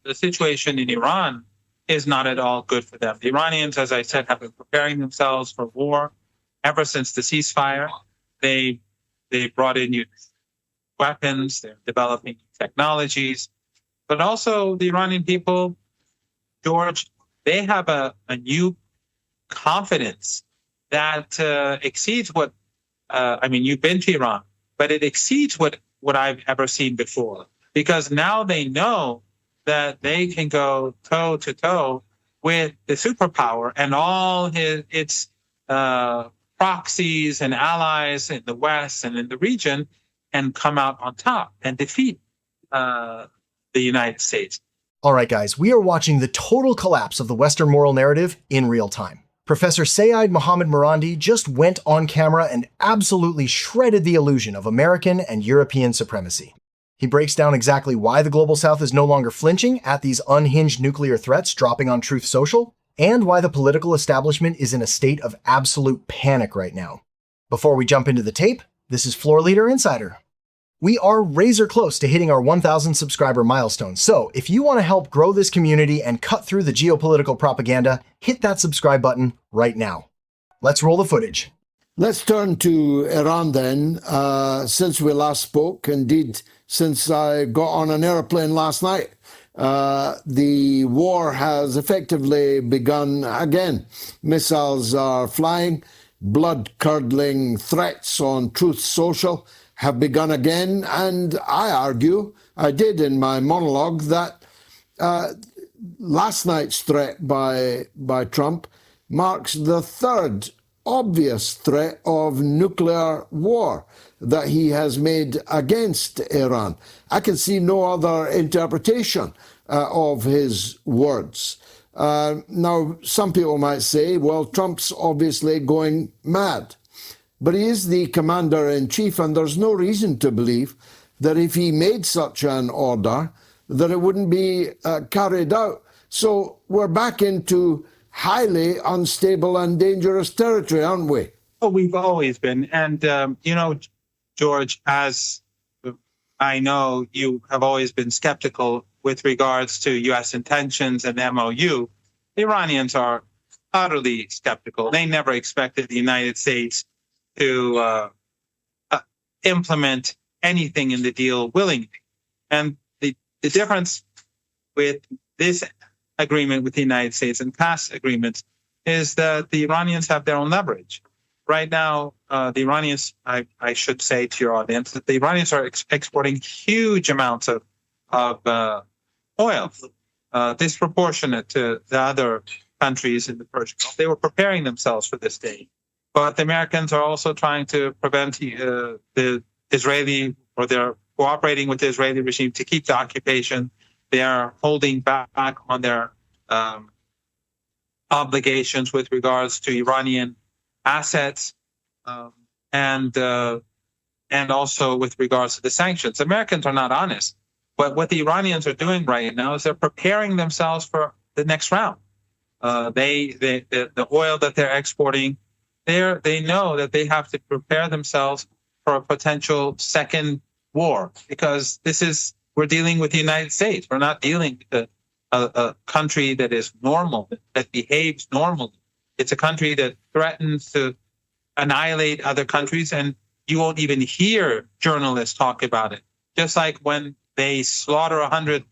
the situation in Iran is not at all good for them. The Iranians, as I said, have been preparing themselves for war ever since the ceasefire. They brought in new weapons, they're developing technologies, but also the Iranian people, George, they have a new confidence that exceeds what, you've been to Iran, but it exceeds what I've ever seen before. Because now they know that they can go toe to toe with the superpower and all its proxies and allies in the West and in the region, and come out on top and defeat the United States. All right, guys, we are watching the total collapse of the Western moral narrative in real time. Professor Mohammad Marandi just went on camera and absolutely shredded the illusion of American and European supremacy. He breaks down exactly why the Global South is no longer flinching at these unhinged nuclear threats dropping on Truth Social, and why the political establishment is in a state of absolute panic right now. Before we jump into the tape, this is Floor Leader Insider. We are razor close to hitting our 1,000 subscriber milestone, so if you want to help grow this community and cut through the geopolitical propaganda, hit that subscribe button right now. Let's roll the footage. Let's turn to Iran then. Since we last spoke, indeed, since I got on an airplane last night, the war has effectively begun again. Missiles are flying, blood-curdling threats on Truth Social have begun again, and I did in my monologue, that last night's threat by Trump marks the third obvious threat of nuclear war that he has made against Iran. I can see no other interpretation of his words. Now, some people might say, well, Trump's obviously going mad. But he is the commander-in-chief, and there's no reason to believe that if he made such an order, that it wouldn't be carried out. So we're back into highly unstable and dangerous territory, aren't we? Well, we've always been. And, George, as I know, you have always been skeptical with regards to U.S. intentions and MOU. The Iranians are utterly skeptical. They never expected the United States to implement anything in the deal willingly. And the difference with this agreement with the United States and past agreements is that the Iranians have their own leverage. Right now, the Iranians, I should say to your audience, that the Iranians are exporting huge amounts of oil, disproportionate to the other countries in the Persian Gulf. They were preparing themselves for this day. But the Americans are also trying to prevent the Israeli, or they're cooperating with the Israeli regime to keep the occupation. They are holding back on their obligations with regards to Iranian assets, and also with regards to the sanctions. Americans are not honest. But what the Iranians are doing right now is they're preparing themselves for the next round. The oil that they're exporting, they know that they have to prepare themselves for a potential second war, because we're dealing with the United States. We're not dealing with a country that is normal, that behaves normally. It's a country that threatens to annihilate other countries, and you won't even hear journalists talk about it. Just like when they slaughter 100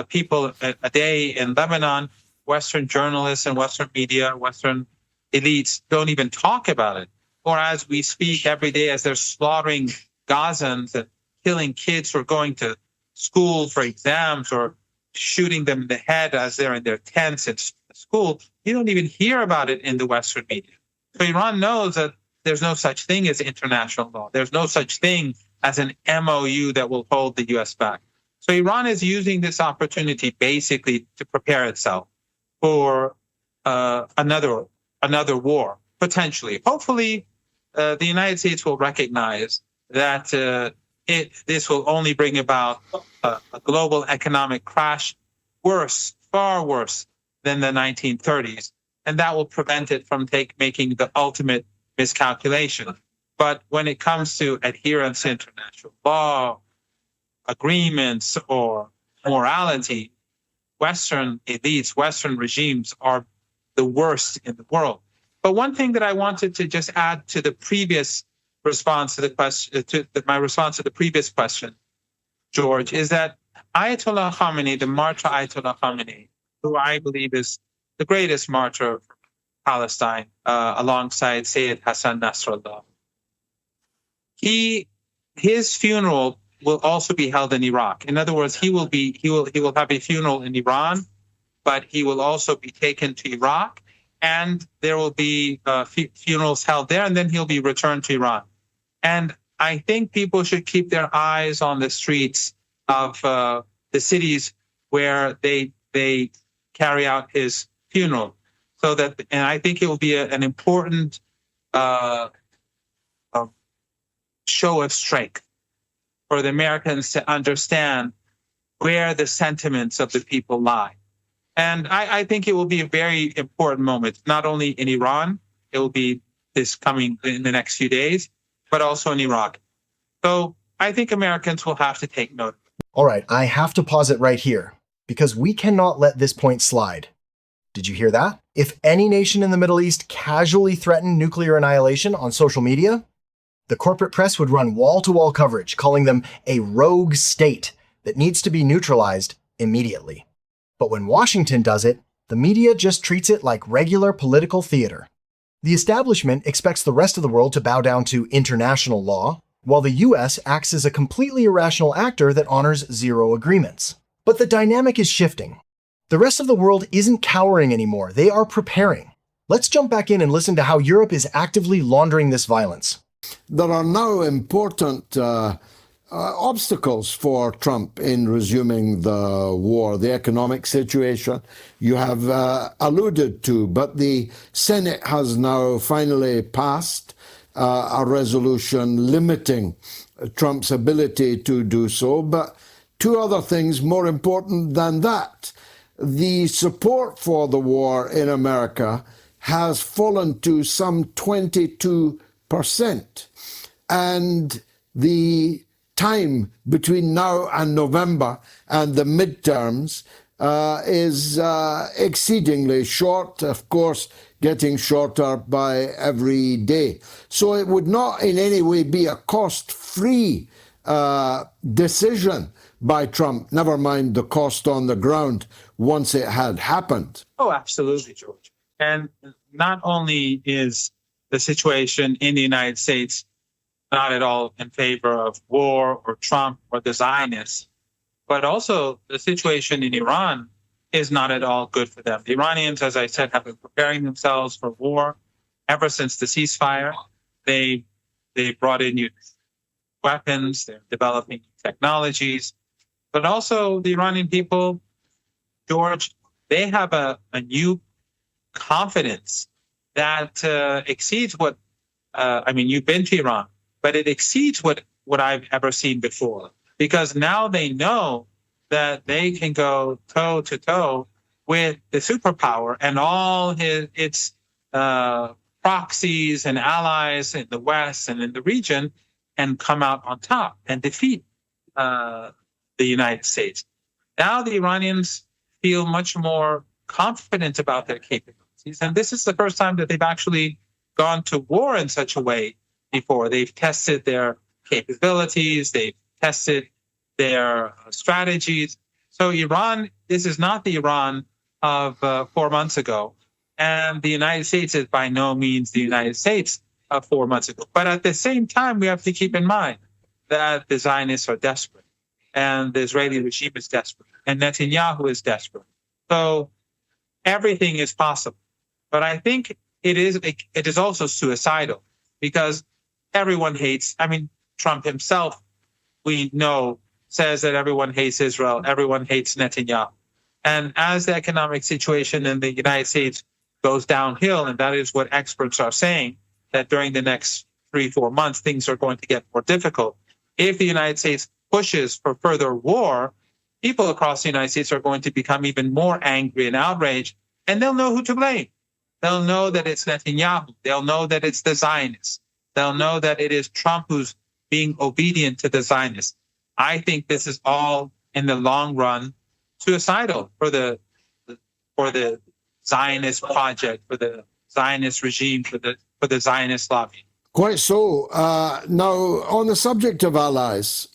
people a day in Lebanon, Western journalists and Western media, Western elites don't even talk about it. Or as we speak every day, as they're slaughtering Gazans and killing kids who are going to school for exams, or shooting them in the head as they're in their tents at school, you don't even hear about it in the Western media. So Iran knows that there's no such thing as international law. There's no such thing as an MOU that will hold the U.S. back. So Iran is using this opportunity basically to prepare itself for another war, potentially. Hopefully, the United States will recognize that this will only bring about a global economic crash, far worse than the 1930s, and that will prevent it from making the ultimate miscalculation. But when it comes to adherence to international law, agreements, or morality, Western elites, Western regimes are the worst in the world. But one thing that I wanted to just add to the previous response to the question, my response to the previous question, George, is that Ayatollah Khamenei, the martyr Ayatollah Khamenei, who I believe is the greatest martyr for Palestine, alongside Sayyid Hassan Nasrallah, his funeral will also be held in Iraq. In other words, he will have a funeral in Iran, but he will also be taken to Iraq, and there will be funerals held there, and then he'll be returned to Iran. And I think people should keep their eyes on the streets of the cities where they carry out his funeral, and I think it will be an important show of strength for the Americans to understand where the sentiments of the people lie. And I think it will be a very important moment, not only in Iran, it will be this coming in the next few days, but also in Iraq. So I think Americans will have to take note. All right, I have to pause it right here, because we cannot let this point slide. Did you hear that? If any nation in the Middle East casually threatened nuclear annihilation on social media, the corporate press would run wall-to-wall coverage, calling them a rogue state that needs to be neutralized immediately. But when Washington does it, the media just treats it like regular political theater. The establishment expects the rest of the world to bow down to international law, while the US acts as a completely irrational actor that honors zero agreements. But the dynamic is shifting. The rest of the world isn't cowering anymore, they are preparing. Let's jump back in and listen to how Europe is actively laundering this violence. There are now important obstacles for Trump in resuming the war. The economic situation you have alluded to, but the Senate has now finally passed a resolution limiting Trump's ability to do so. But two other things more important than that. The support for the war in America has fallen to some 22%. And the time between now and November and the midterms is exceedingly short, of course, getting shorter by every day. So it would not in any way be a cost-free decision by Trump, never mind the cost on the ground once it had happened. Oh, absolutely, George. And not only is the situation in the United States not at all in favor of war or Trump or the Zionists, but also the situation in Iran is not at all good for them. The Iranians, as I said, have been preparing themselves for war ever since the ceasefire. They brought in new weapons, they're developing technologies, but also the Iranian people, George, they have a new confidence that exceeds what, you've been to Iran, but it exceeds what I've ever seen before. Because now they know that they can go toe to toe with the superpower and all its proxies and allies in the West and in the region and come out on top and defeat the United States. Now the Iranians feel much more confident about their capabilities. And this is the first time that they've actually gone to war in such a way before. They've tested their capabilities, they've tested their strategies. So Iran, this is not the Iran of 4 months ago. And the United States is by no means the United States of 4 months ago. But at the same time, we have to keep in mind that the Zionists are desperate and the Israeli regime is desperate and Netanyahu is desperate. So everything is possible. But I think it is also suicidal because everyone hates, Trump himself, we know, says that everyone hates Israel, everyone hates Netanyahu. And as the economic situation in the United States goes downhill, and that is what experts are saying, that during the next 3-4 months, things are going to get more difficult. If the United States pushes for further war, people across the United States are going to become even more angry and outraged, and they'll know who to blame. They'll know that it's Netanyahu. They'll know that it's the Zionists. They'll know that it is Trump who's being obedient to the Zionists. I think this is all, in the long run, suicidal for the Zionist project, for the Zionist regime, for the Zionist lobby. Quite so. Now, on the subject of allies,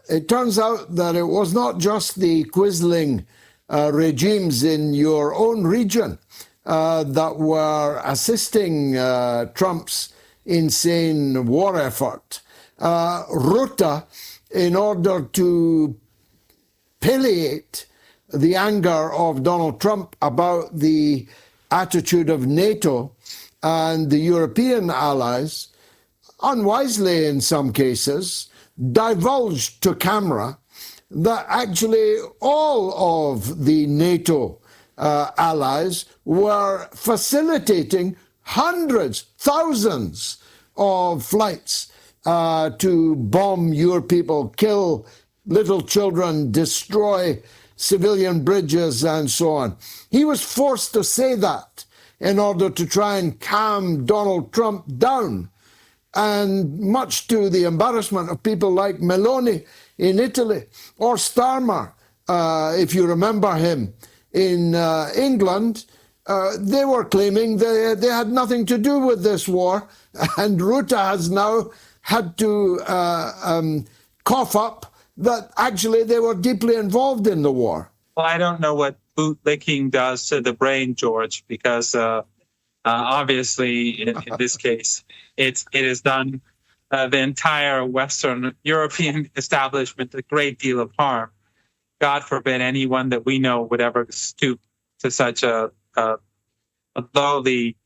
it turns out that it was not just the quisling regimes in your own region that were assisting Trump's insane war effort. Ruta, in order to palliate the anger of Donald Trump about the attitude of NATO and the European allies, unwisely in some cases, divulged to camera that actually all of the NATO allies were facilitating hundreds, thousands of flights to bomb your people, kill little children, destroy civilian bridges, and so on. He was forced to say that in order to try and calm Donald Trump down. And much to the embarrassment of people like Meloni in Italy, or Starmer, if you remember him, in England, they were claiming they had nothing to do with this war, and Ruta has now had to cough up that actually they were deeply involved in the war. Well, I don't know what bootlicking does to the brain, George, because obviously in this case, it has done the entire Western European establishment a great deal of harm. God forbid anyone that we know would ever stoop to such a lowly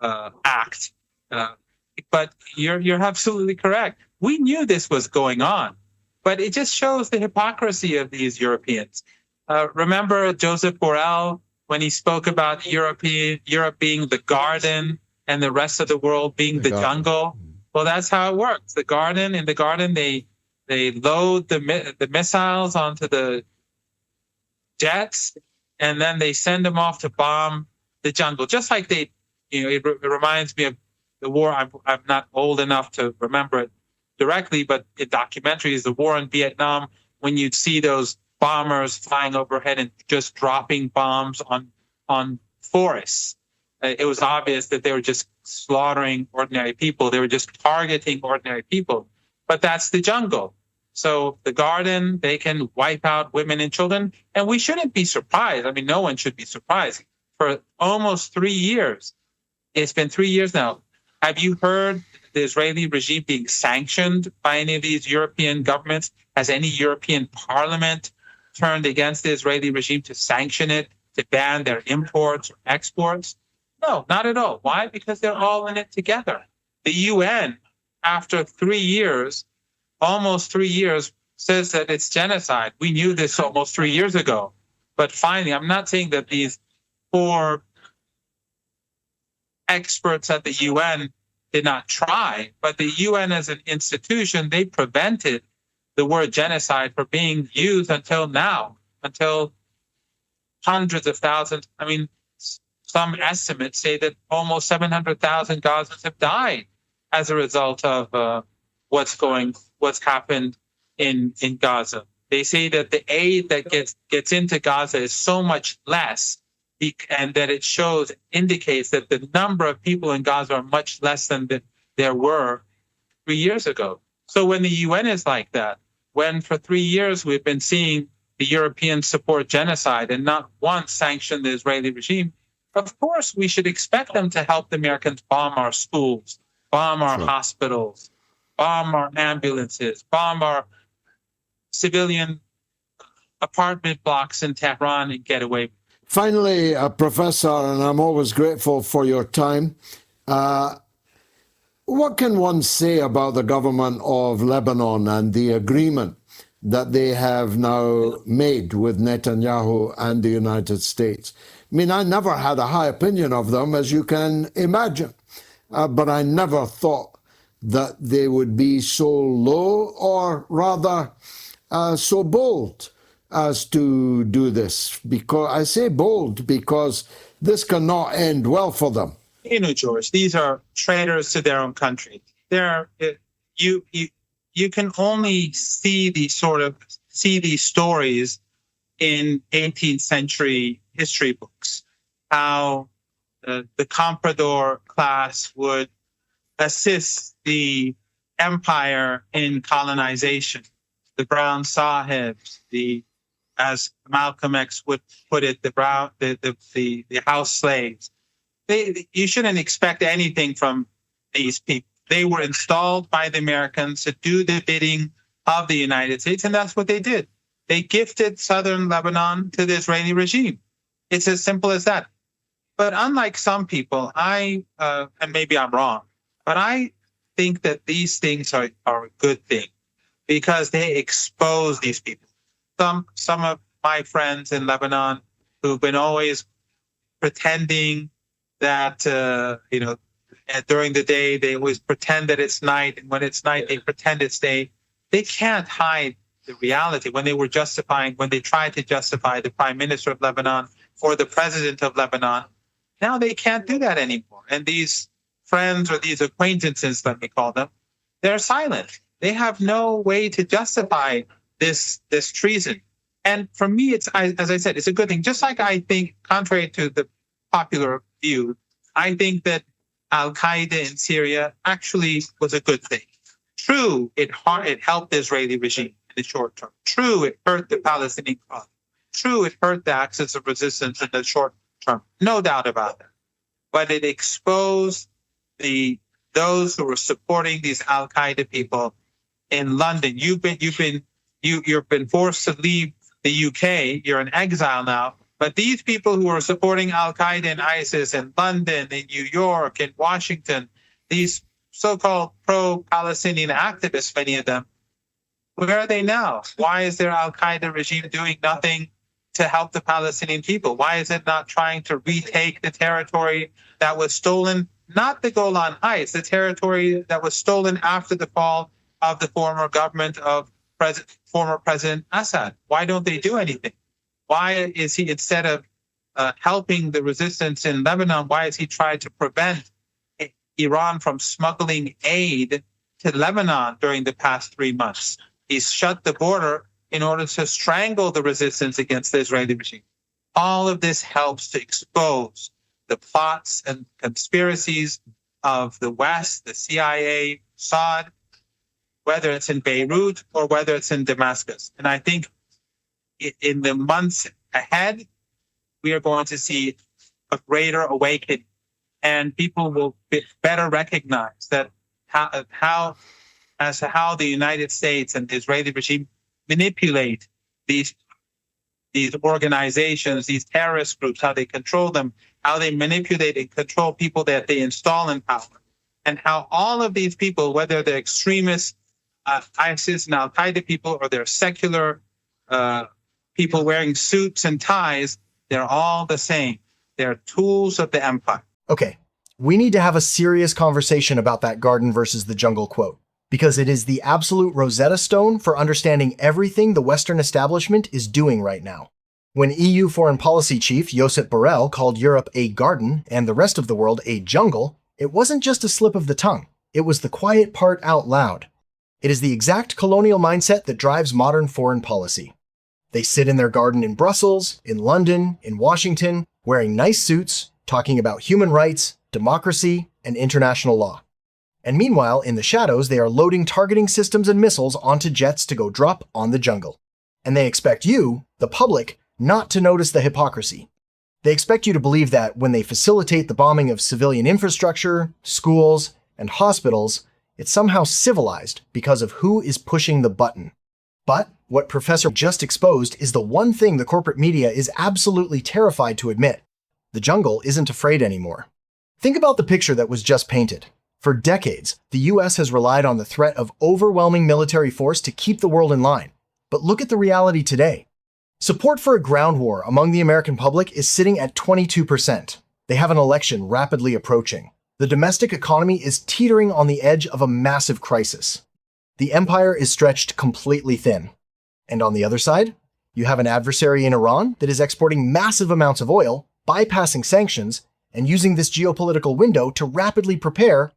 act. But you're absolutely correct. We knew this was going on, but it just shows the hypocrisy of these Europeans. Remember Joseph Borrell when he spoke about Europe being the garden and the rest of the world being the jungle? Well, that's how it works. In the garden, they load the missiles onto the jets, and then they send them off to bomb the jungle. Just like it reminds me of the war. I'm not old enough to remember it directly, but in documentaries, the war in Vietnam, when you'd see those bombers flying overhead and just dropping bombs on forests. It was obvious that they were just slaughtering ordinary people. They were just targeting ordinary people. But that's the jungle. So the garden, they can wipe out women and children. And we shouldn't be surprised. I mean, no one should be surprised. For almost 3 years, it's been 3 years now. Have you heard the Israeli regime being sanctioned by any of these European governments? Has any European parliament turned against the Israeli regime to sanction it, to ban their imports or exports? No, not at all. Why? Because they're all in it together. The UN, after 3 years, almost 3 years, says that it's genocide. We knew this almost 3 years ago. But finally, I'm not saying that these 4 experts at the UN did not try, but the UN as an institution, they prevented the word genocide from being used until now, until hundreds of thousands. I mean, some estimates say that almost 700,000 Gazans have died as a result of what's happened in Gaza. They say that the aid that gets into Gaza is so much less, and that it indicates that the number of people in Gaza are much less than there were 3 years ago. So when the UN is like that, when for 3 years we've been seeing the Europeans support genocide and not once sanction the Israeli regime, of course we should expect them to help the Americans bomb our schools, bomb our hospitals, bomb our ambulances, bomb our civilian apartment blocks in Tehran and get away. Finally, Professor, and I'm always grateful for your time, what can one say about the government of Lebanon and the agreement that they have now made with Netanyahu and the United States? I mean, I never had a high opinion of them, as you can imagine, but I never thought that they would be so low, or rather so bold as to do this. Because I say bold because this cannot end well for them. You know, George, these are traitors to their own country. You can only see these stories in 18th century history books, how the comprador class would assist the empire in colonization. The brown sahibs, as Malcolm X would put it, the house slaves. You shouldn't expect anything from these people. They were installed by the Americans to do the bidding of the United States, and that's what they did. They gifted southern Lebanon to the Israeli regime. It's as simple as that. But unlike some people, and maybe I'm wrong, but I think that these things are a good thing because they expose these people. Some of my friends in Lebanon who've been always pretending that, during the day, they always pretend that it's night. And when it's night, they pretend it's day. They can't hide the reality. When they tried to justify the prime minister of Lebanon for the president of Lebanon, now they can't do that anymore. And these friends or these acquaintances, let me call them, they're silent. They have no way to justify this treason. And for me, as I said, it's a good thing. Just like I think, contrary to the popular view, I think that Al-Qaeda in Syria actually was a good thing. True, it helped the Israeli regime in the short term. True, it hurt the Palestinian cause. True, it hurt the axis of resistance in the short term. No doubt about that. But it exposed those who were supporting these Al-Qaeda people in London. You've been forced to leave the UK. You're in exile now. But these people who are supporting Al-Qaeda and ISIS in London, in New York, in Washington, these so-called pro-Palestinian activists, many of them, where are they now? Why is their Al-Qaeda regime doing nothing to help the Palestinian people? Why is it not trying to retake the territory that was stolen, not the Golan Heights, the territory that was stolen after the fall of the former government of former President Assad? Why don't they do anything? Why is he, instead of helping the resistance in Lebanon, why has he tried to prevent Iran from smuggling aid to Lebanon during the past 3 months? He's shut the border in order to strangle the resistance against the Israeli regime. All of this helps to expose the plots and conspiracies of the West, the CIA, Assad, whether it's in Beirut or whether it's in Damascus. And I think in the months ahead, we are going to see a greater awakening, and people will better recognize that how the United States and the Israeli regime manipulate these organizations, these terrorist groups, how they control them, how they manipulate and control people that they install in power, and how all of these people, whether they're extremists, ISIS and Al-Qaeda people, or they're secular people wearing suits and ties, they're all the same. They're tools of the empire. Okay, we need to have a serious conversation about that garden versus the jungle quote, because it is the absolute Rosetta Stone for understanding everything the Western establishment is doing right now. When EU Foreign Policy Chief Josep Borrell called Europe a garden and the rest of the world a jungle, it wasn't just a slip of the tongue. It was the quiet part out loud. It is the exact colonial mindset that drives modern foreign policy. They sit in their garden in Brussels, in London, in Washington, wearing nice suits, talking about human rights, democracy, and international law. And meanwhile, in the shadows, they are loading targeting systems and missiles onto jets to go drop on the jungle. And they expect you, the public, not to notice the hypocrisy. They expect you to believe that when they facilitate the bombing of civilian infrastructure, schools, and hospitals, it's somehow civilized because of who is pushing the button. But what Professor just exposed is the one thing the corporate media is absolutely terrified to admit. The jungle isn't afraid anymore. Think about the picture that was just painted. For decades, the US has relied on the threat of overwhelming military force to keep the world in line. But look at the reality today. Support for a ground war among the American public is sitting at 22%. They have an election rapidly approaching. The domestic economy is teetering on the edge of a massive crisis. The empire is stretched completely thin. And on the other side, you have an adversary in Iran that is exporting massive amounts of oil, bypassing sanctions, and using this geopolitical window to rapidly prepare.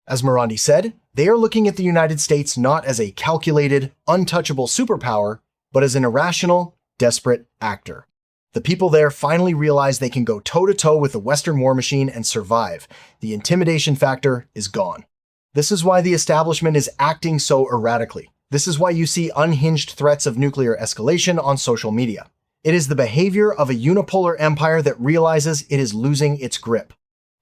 As Marandi said, they are looking at the United States not as a calculated, untouchable superpower, but as an irrational, desperate actor. The people there finally realize they can go toe-to-toe with the Western war machine and survive. The intimidation factor is gone. This is why the establishment is acting so erratically. This is why you see unhinged threats of nuclear escalation on social media. It is the behavior of a unipolar empire that realizes it is losing its grip.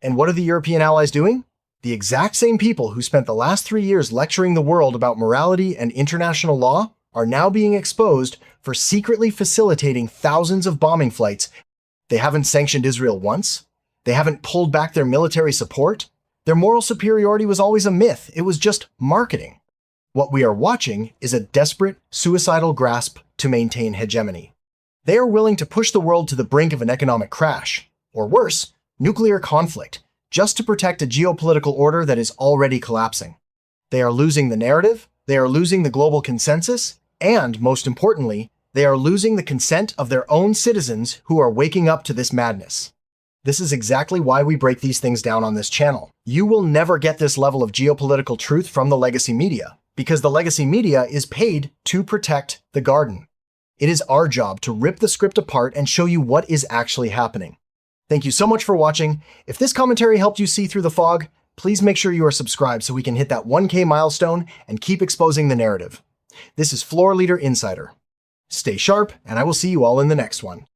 And what are the European allies doing? The exact same people who spent the last 3 years lecturing the world about morality and international law are now being exposed for secretly facilitating thousands of bombing flights. They haven't sanctioned Israel once. They haven't pulled back their military support. Their moral superiority was always a myth. It was just marketing. What we are watching is a desperate, suicidal grasp to maintain hegemony. They are willing to push the world to the brink of an economic crash, or worse, nuclear conflict, just to protect a geopolitical order that is already collapsing. They are losing the narrative, they are losing the global consensus, and, most importantly, they are losing the consent of their own citizens who are waking up to this madness. This is exactly why we break these things down on this channel. You will never get this level of geopolitical truth from the legacy media, because the legacy media is paid to protect the garden. It is our job to rip the script apart and show you what is actually happening. Thank you so much for watching. If this commentary helped you see through the fog, please make sure you are subscribed so we can hit that 1K milestone and keep exposing the narrative. This is Floor Leader Insider. Stay sharp, and I will see you all in the next one.